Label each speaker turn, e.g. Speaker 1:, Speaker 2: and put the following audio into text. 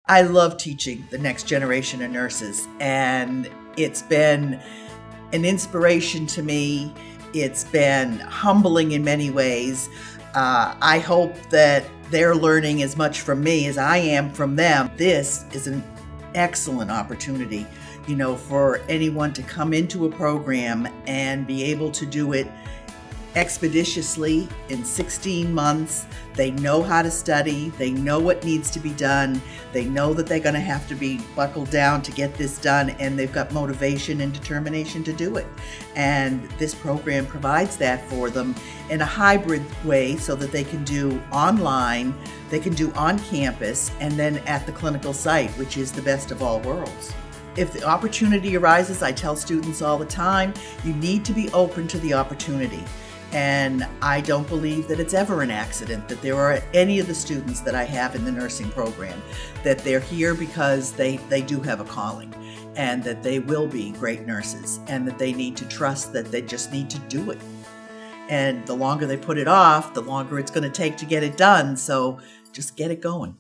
Speaker 1: I love teaching the next generation of nurses, and it's been an inspiration to me. It's been humbling in many ways. I hope that they're learning as much from me as I am from them. This is an excellent opportunity, for anyone to come into a program and be able to do it expeditiously in 16 months. They know how to study. They know what needs to be done. They know that they're going to have to be buckled down to get this done, and they've got motivation and determination to do it. And this program provides that for them in a hybrid way so that they can do online, they can do on campus, and then at the clinical site, which is the best of all worlds. If the opportunity arises, I tell students all the time, you need to be open to the opportunity. And I don't believe that it's ever an accident that there are any of the students that I have in the nursing program, that they're here because they do have a calling, and that they will be great nurses, and that they need to trust that they just need to do it. And the longer they put it off, the longer it's going to take to get it done. So just get it going.